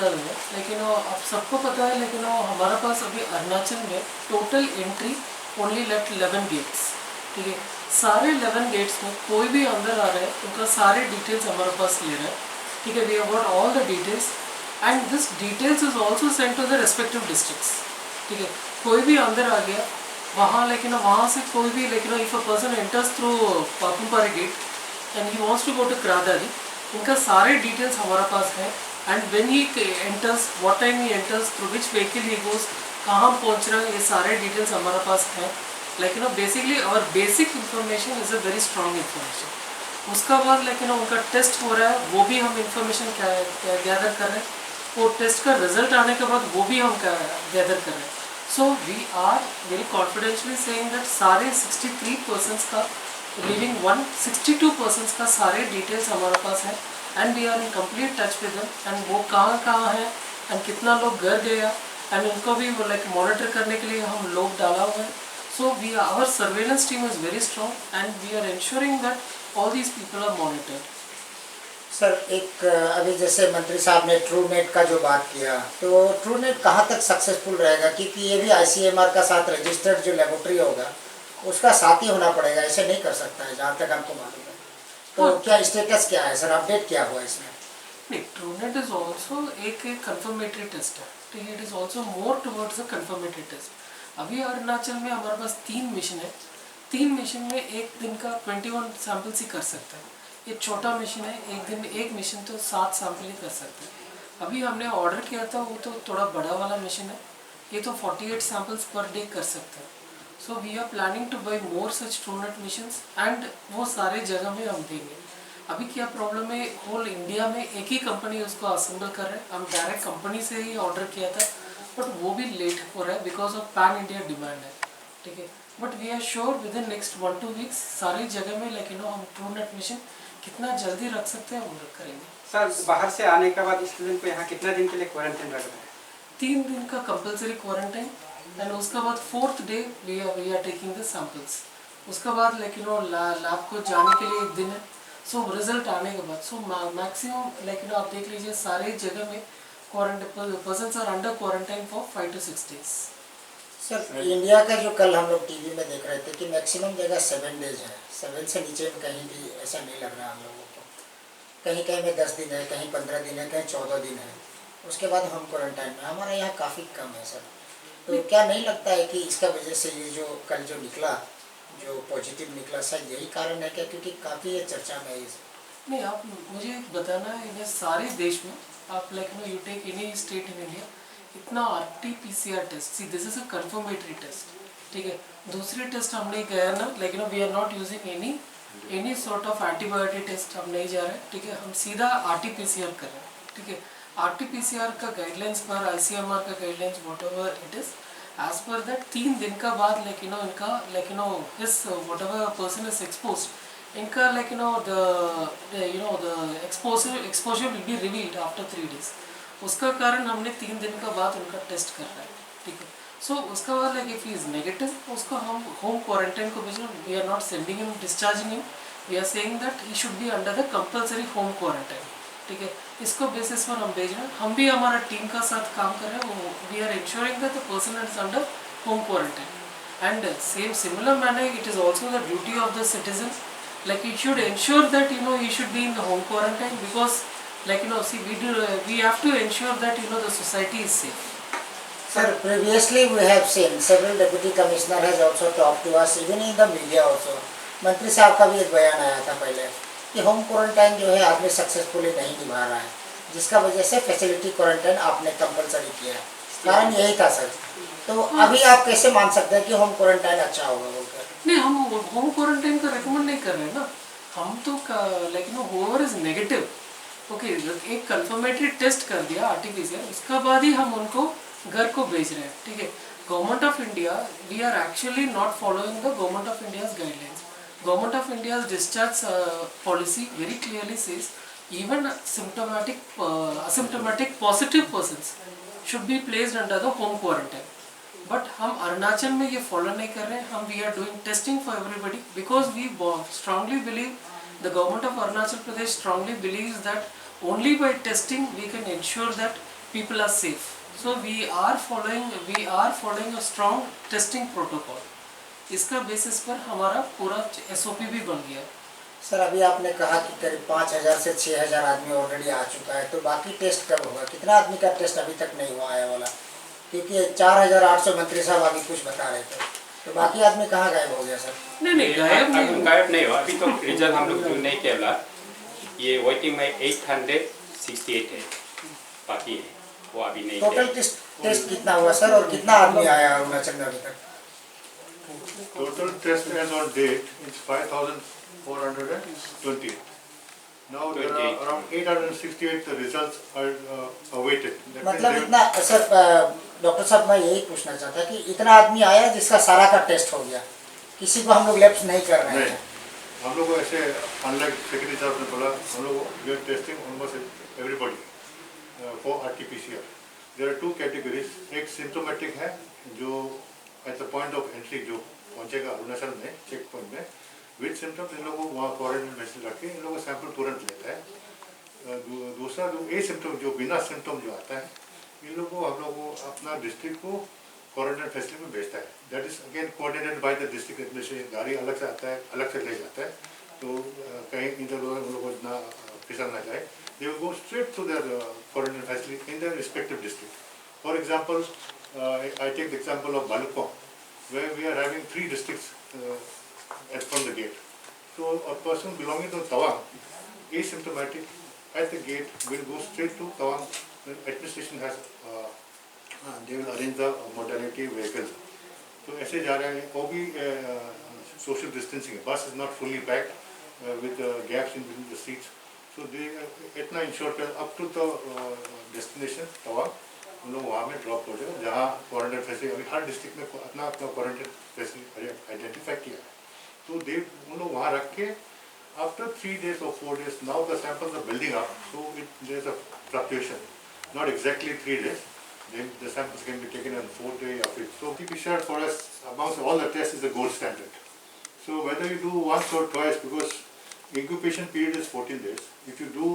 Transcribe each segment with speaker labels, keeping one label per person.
Speaker 1: पता नहीं है, लेकिन अब सबको पता है, लेकिन हमारे पास अभी अरुणाचल में total entry only left 11 gates, ठीक है। सारे 11 गेट्स में कोई भी अंदर आ रहा है उनका सारे डिटेल्स हमारे पास ले रहा है, ठीक है। We have got all the details and this details is also send to the respective districts, ठीक है। कोई भी अंदर आ गया वहाँ, लेकिन वहाँ से कोई भी, लेकिन if a person enters through Papum Pare gate and he wants to go to Kra Daadi, इनका सारे डिटेल्स हमारे पास है। And when he enters, what time he enters, through which vehicle he goes, कहाँ पहुँच रहा है, ये सारे डिटेल्स हमारे पास है। लेकिन बेसिकली और basic information is a very strong information. उसका बाद लेकिन उनका टेस्ट हो रहा है, वो भी हम इंफॉर्मेशन गैदर कर रहे हैं। वो टेस्ट का रिजल्ट आने के बाद वो भी हम गैदर कर रहे हैं। So we are very confidentially saying that सारे 63% का लिविंग 162% का सारे डिटेल्स हमारे पास है and we are in complete touch with them. And वो कहाँ कहाँ है एंड कितना लोग घर गया एंड उनको भी लाइक मॉनिटर करने के लिए हम लोग डाला हुआ है। So we our surveillance team is very strong and we are ensuring that all these people are monitored.
Speaker 2: Sir एक अभी जैसे मंत्री साहब ने ट्रू नेट का जो बात किया, तो ट्रू नेट कहाँ तक सक्सेसफुल रहेगा, क्योंकि ये भी ICMR का साथ रजिस्टर्ड जो लेबोरेटरी होगा उसका साथ ही होना पड़ेगा, ऐसे नहीं कर सकता है जहाँ तक हमको मालूम है। तो क्या स्टेटस क्या है सर, अपडेट क्या हुआ इसमें?
Speaker 1: नहीं, ट्रू नेट इज ऑल्सो एक कंफर्मेटरी टेस्ट है, ठीक है। It is also more towards a confirmatory test. अभी अरुणाचल में हमारे पास 3 मिशन है। 3 मिशन में एक दिन का 21 सैम्पल्स ही कर सकता है। ये छोटा मिशन है, एक दिन एक मिशन तो 7 सैंपल ही कर सकते हैं। अभी हमने ऑर्डर किया था वो तो थोड़ा बड़ा वाला मिशन है, ये तो 48 सैंपल्स पर डे कर सकते हैं। So we are planning to buy more such Truenat machines and वो सारे जगह में हम देंगे। अभी क्या प्रॉब्लम है, होल इंडिया में एक ही कंपनी उसको असेंबल कर रहे हैं। हम डायरेक्ट कंपनी से ही ऑर्डर किया था, बट वो भी लेट हो रहा है because of pan India demand है, ठीक है। But we are sure within next 1-2 weeks सारी जगह में, लेकिन हम ट्रू नेट मिशन कितना जल्दी रख सकते हैं वो करेंगे।
Speaker 3: सर बाहर से आने के बाद स्टूडेंट को यहाँ कितना दिन के लिए क्वारंटाइन रख रहे हैं?
Speaker 1: 3 दिन का कंपलसरी क्वारंटाइन एंड उसके बाद 4th day we are taking the samples. उसके बाद लेकिन वो लैब को जाने के लिए 1 दिन है। सो रिजल्ट आने के बाद मैक्सिमम लेकिन आप देख लीजिए सारे जगह में quarantine persons are under quarantine for 5 to 6 days।
Speaker 2: Sir India का जो कल हम लोग टीवी में देख रहे थे कि मैक्सिमम जगह 7 डेज है, 7 से नीचे में कहीं भी ऐसा नहीं लग रहा हम लोगों को। कहीं कहीं में 10 दिन है, कहीं 15 दिन है, कहीं 14 दिन है, उसके बाद हम क्वारंटाइन में। हमारा यहाँ काफ़ी कम है सर। तो क्या नहीं लगता है कि इसका वजह से ये जो कल जो निकला, जो पॉजिटिव निकला, शायद यही कारण है क्या? क्योंकि काफ़ी ये चर्चा में है।
Speaker 1: नहीं, आप मुझे बताना है इन्हें सारे देश में आप you take any state in India, इतना RT-PCR test, see this is a confirmatory test, ठीक है। दूसरे टेस्ट हम नहीं गया ना, लेकिन we are not using any sort of antibiotic test हम नहीं जा रहे, ठीक है। हम सीधा RT-PCR कर रहे हैं, ठीक है। RT-PCR का गाइडलाइंस पर ICMR का guidelines whatever it is as per that 3 दिन का बाद इनका इस whatever person is exposed, इनका the exposure will be revealed after 3 days। उसका कारण हमने 3 दिन का बाद उनका टेस्ट कर रहा है, ठीक है। सो उसका बाद इफ ही इज नेगेटिव, उसको हम होम क्वारंटाइन को भेजना। We are not sending him, discharging him, we are saying that he should be under the compulsory home quarantine, ठीक है। इसको बेसिस पर हम भेज रहे हैं। हम भी हमारा टीम का साथ काम कर रहे हैं। We are ensuring that the person is under home quarantine and similar manner it is also the duty of the citizen, like you should ensure that you should be in the home quarantine because see we have to ensure that the society is safe.
Speaker 2: Sir, previously we have seen several deputy commissioner has also talked to us, even in the media also. मंत्री साहब का भी एक बयान आया था पहले कि होम क्वारंटाइन जो है आदमी सक्सेसफुली नहीं निभा रहा है, जिसका वजह से फैसिलिटी क्वारंटाइन आपने कंपलसरी किया है। कारण यही था सर। तो अभी आप कैसे मान सकते हैं कि होम क्वारंटाइन अच्छा होगा बोलकर?
Speaker 1: नहीं, हम होम क्वारंटाइन का रेकमेंड नहीं कर रहे हैं ना। हम तो whoever इज नेगेटिव, ओके, एक कंफर्मेटरी टेस्ट कर दिया RT-PCR, उसका बाद ही हम उनको घर को भेज रहे हैं, ठीक है। Government of India, we are actually not following the government of India's guidelines. Government of India's discharge policy very clearly says even asymptomatic positive persons should be placed under the home quarantine. But हम अरुणाचल में ये follow नहीं कर रहे हैं। हम we are doing testing for everybody because we strongly believe, the government of Arunachal Pradesh strongly believes that only by testing we can ensure that people are safe. So we are following a strong testing protocol. इसका basis पर हमारा पूरा SOP भी बन गया.
Speaker 2: Sir अभी आपने कहा कि करीब 5,000 से 6,000 आदमी ऑलरेडी आ चुका है, तो बाकी टेस्ट कब होगा? कितना आदमी का टेस्ट अभी तक नहीं हुआ है वाला? क्योंकि 4,800 मंत्री साहब अभी कुछ बता रहे थे, तो बाकी आदमी कहाँ गायब हो गया सर?
Speaker 1: नहीं
Speaker 4: गायब नहीं हुआ, अभी तो रिजल्ट हम लोग जो नहीं किया, ये वेटिंग में 868 है, बाकी है वो अभी नहीं.
Speaker 2: टोटल टेस्ट कितना हुआ सर, और कितना आदमी आया अरुणाचल में अभी तक?
Speaker 5: Total test as on date is 5,420. Now there are around 868 results are awaited. That means
Speaker 2: मतलब
Speaker 5: they-
Speaker 2: इतना सर, डॉक्टर साहब मैं यही पूछना चाहता कि इतना आदमी आया जिसका सारा का टेस्ट हो गया, किसी को हम लोग लैप्स नहीं कर रहे
Speaker 5: नहीं,
Speaker 2: हैं?
Speaker 5: हम लोग को ऐसे अनलाइक सेक्रेटरी साहब ने बोला, हम लोग we are testing almost everybody for RT-PCR. There are 2 categories. एक सिम्टोमेटिक है जो at the point of entry जो पहुंचेगा अरुणाचल में चेक पॉइंट में विद सिम्टम्स, इन लोगों को वहाँ क्वारंटाइन में रख के इन लोगों का सैंपल तुरंत लेता है. दूसरा जो ए सिम्टम जो बिना सिम्टम जो आता है, इन लोगों को हम लोग को अपना डिस्ट्रिक्ट को क्वारंटाइन फैसिलिटी में भेजता है. That is again coordinated by the district administration. गाड़ी अलग से आता है, अलग से ले जाता है, तो कहीं इधर उधर उन लोग को इतना फिसल ना जाए. They will go straight to their quarantine facility in their respective district. For example, I take the example of Balukong, where we are having 3 districts from the gate. So a person belonging to Tawang, asymptomatic, at the gate will go straight to Tawang. The administration has, they will arrange the modality vehicles. So ऐसे जा रहे हैं, वो भी social distancing. Bus is not fully packed with gaps in between the seats. So they इतना ensure कर up to the destination Tawang. उन लोग वहाँ में ड्रॉप हो जाएगा, जहाँ क्वारंटाइन फैसिलिटी अभी हर डिस्ट्रिक्ट में अपना अपना क्वारंटाइन फैसिलिटी आइडेंटिफाई किया है, तो दे उन लोग वहाँ रख के after 3 days or 4 days now the samples are building up, so it there is a fluctuation, not exactly 3 days. The samples can be taken on 4 days or 5. So PCR for us amongst all the tests is the gold standard. So whether you do once or twice, because incubation period is 14 days. If you do,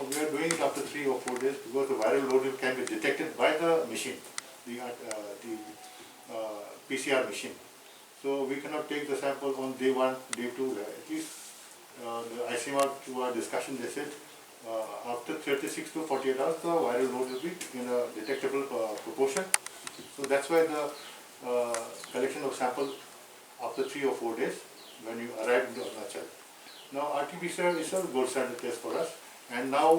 Speaker 5: we are doing it after 3 or 4 days because the viral load can be detected by the machine, the PCR machine. So we cannot take the sample on day 1, day 2. At least the ICMR to our discussion, they said after 36 to 48 hours the viral load will be in a detectable proportion. So that's why the collection of sample after 3 or 4 days when you arrive in the Arunachal. Now RT-PCR is a gold standard test for us, and now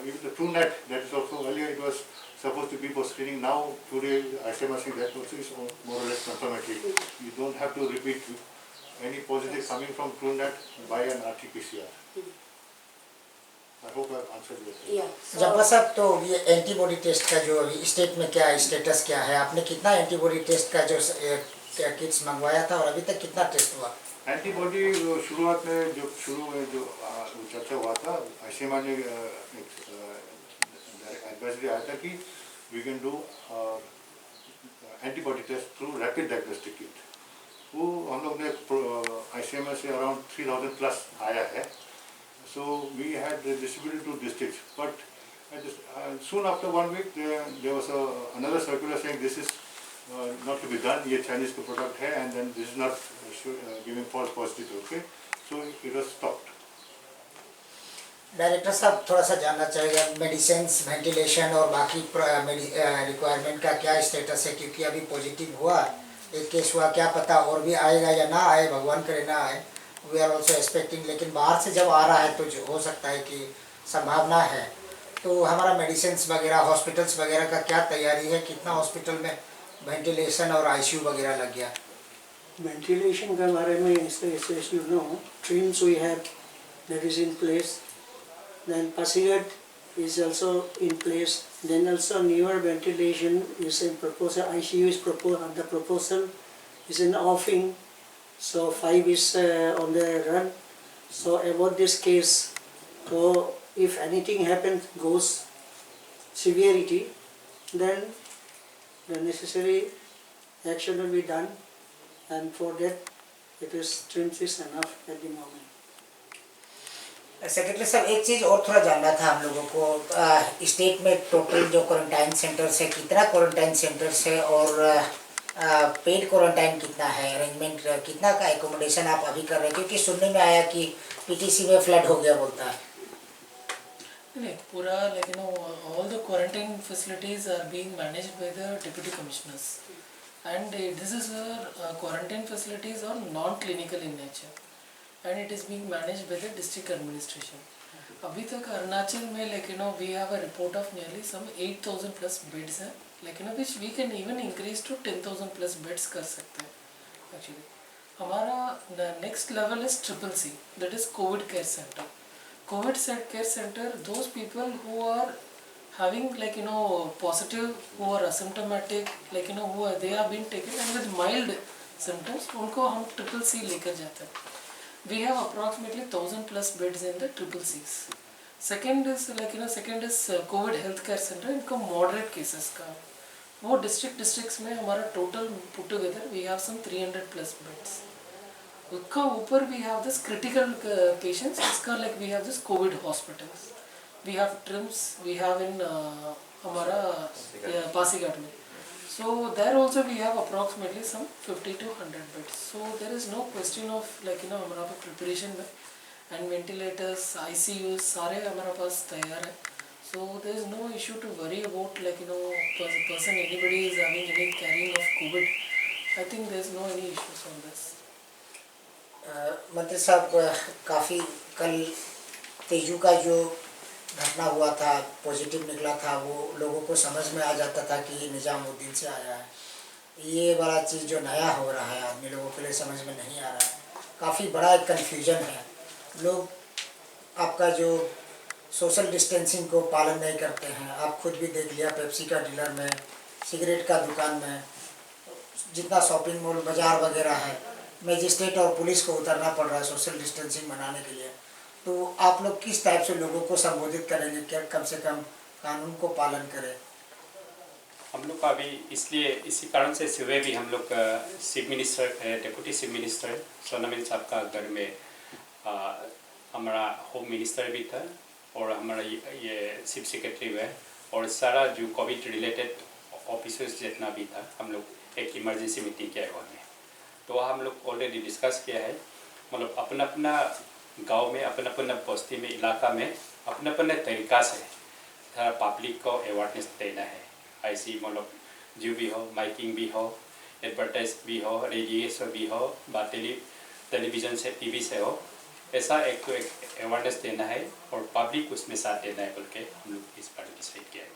Speaker 5: even the TrueNet, that is also earlier it was supposed to be for screening. Now today ICMR saying that also is more or less confirmatory. You don't have to repeat any positive coming from TrueNet by an RT-PCR. I hope I've answered your question.
Speaker 2: जब्बा साहब, तो ये antibody test का जो अभी state में क्या status क्या है? आपने कितना एंटीबॉडी टेस्ट का जो किट्स मंगवाया था और अभी तक कितना टेस्ट हुआ?
Speaker 5: एंटीबॉडी शुरुआत में जो चर्चा हुआ था, ICMR ने एडवाइजरी आया था कि we can do antibody test through rapid diagnostic kit. वो हम लोग ने ICMR से अराउंड 3,000 प्लस आया है. So we had distributed to districts, but soon after 1 week there was another circular saying this is not to be done. ये Chinese का product है, and then this is not giving false positive. Okay, so it was stopped.
Speaker 2: Director साहब थोड़ा सा जानना चाहिएगा medicines, ventilation और बाकी रिक्वायरमेंट का क्या स्टेटस है? क्योंकि अभी पॉजिटिव हुआ, एक केस हुआ, क्या पता और भी आएगा या ना आए, भगवान करे ना आए. वी आर ऑल्सो एक्सपेक्टिंग, लेकिन बाहर से जब आ रहा है तो जो हो सकता है कि संभावना है. तो हमारा मेडिसिन्स वगैरह, हॉस्पिटल्स वगैरह का क्या तैयारी है? कितना हॉस्पिटल में वेंटिलेशन और ICU वगैरह लग गया?
Speaker 6: वेंटिलेशन के बारे में as you know, TRIMS we have that is in place. Then Pasighat is also in place. Then also newer ventilation is in proposal. ICU is proposed under proposal. Is in offing. So 5 is on the run. So about this case, so if anything happens, goes severity, then the necessary action will be done, and for that it is TRIMS is enough at the moment.
Speaker 2: Secretary साहब, एक चीज़ और थोड़ा जानना था हम लोगों को। State में टोटल जो क्वारंटाइन सेंटर्स है, कितना क्वारंटाइन सेंटर्स है, और पेड क्वारंटाइन कितना है, अरेंजमेंट कितना का एकोमोडेशन आप अभी कर रहे हैं? क्योंकि सुनने में आया कि पीटीसी में फ्लड हो गया बोलता है।
Speaker 1: नहीं, पूरा लेकिन all the quarantine facilities are being managed by the deputy commissioners and this is quarantine facilities are non clinical in nature and it is being managed by the district administration. अभी तक अरुणाचल में लेकिन we have a report of nearly some 8,000 plus beds हैं, लेकिन which we can even increase to 10,000 plus beds कर सकते हैं actually. हमारा next level is CCC, that is Covid care centre. COVID care center, those people who are having positive, who are asymptomatic, who are, they have been taken and with mild symptoms, उनको हम CCC लेकर जाते हैं। We have approximately 1,000 plus beds in the CCCs. Second is COVID health care center, इनको moderate cases का, वो districts में हमारा total put together we have some 300 plus beds. उसका ऊपर we have this critical patients, इसका we have this covid hospitals, we have TRIHMS, we have in हमारा पासीघाट में। So there also we have approximately some 50 to 100 beds. So there is no question of हमारा preparation में and ventilators, ICUs सारे हमारे पास तैयार है। So there is no issue to worry about person anybody is having any carrying of COVID. I think there is no any issues on this.
Speaker 2: मंत्री साहब, काफ़ी कल तेजू का जो घटना हुआ था, पॉजिटिव निकला था, वो लोगों को समझ में आ जाता था कि ये निजामुद्दीन से आया है। ये वाला चीज़ जो नया हो रहा है आदमी लोगों के लिए समझ में नहीं आ रहा है, काफ़ी बड़ा एक कन्फ्यूजन है। लोग आपका जो सोशल डिस्टेंसिंग को पालन नहीं करते हैं। आप खुद भी देख लिया, पेप्सी का डीलर में, सिगरेट का दुकान में, जितना शॉपिंग मॉल बाज़ार वगैरह है, मजिस्ट्रेट और पुलिस को उतरना पड़ रहा है सोशल डिस्टेंसिंग बनाने के लिए। तो आप लोग किस टाइप से लोगों को संबोधित करेंगे, क्या कम से कम कानून को पालन करें?
Speaker 4: हम लोग का अभी इसलिए इसी कारण से सुबह भी हम लोग chief minister, deputy chief minister Chowna Mein साहब का घर में हमारा होम मिनिस्टर भी था और हमारा ये चीफ सेक्रेटरी है और सारा जो कोविड रिलेटेड ऑफिसर्स जितना भी था, हम लोग एक इमरजेंसी मीटिंग किया हुआ है। तो हम लोग ऑलरेडी डिस्कस किया है, मतलब अपना अपना गांव में, अपना अपना बस्ती में, इलाका में अपना अपना तरीका से थोड़ा पब्लिक को अवेयरनेस देना है। ऐसी मतलब जो भी हो, माइकिंग भी हो, एडवर्टाइज भी हो, रेडियो से भी हो, टेलीविज़न से, TV से हो, ऐसा एक तो एक अवेयरनेस देना है और पब्लिक उसमें साथ देना है बोल के हम लोग इस बार डिसाइड किया है।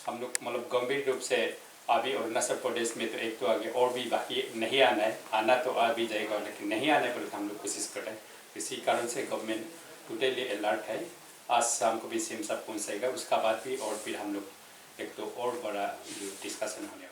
Speaker 4: हम लोग मतलब गंभीर रूप से अभी अरुणाचल प्रदेश में तो एक तो आगे और भी बाकी नहीं आना है, आना तो आ भी जाएगा, लेकिन नहीं आने पर हम लोग कोशिश कर रहे हैं। इसी कारण से गवर्नमेंट टोटली अलर्ट है। आज शाम को भी सेम सब पहुँचेगा, उसका बाद भी और फिर हम लोग एक तो और बड़ा जो डिस्कशन होने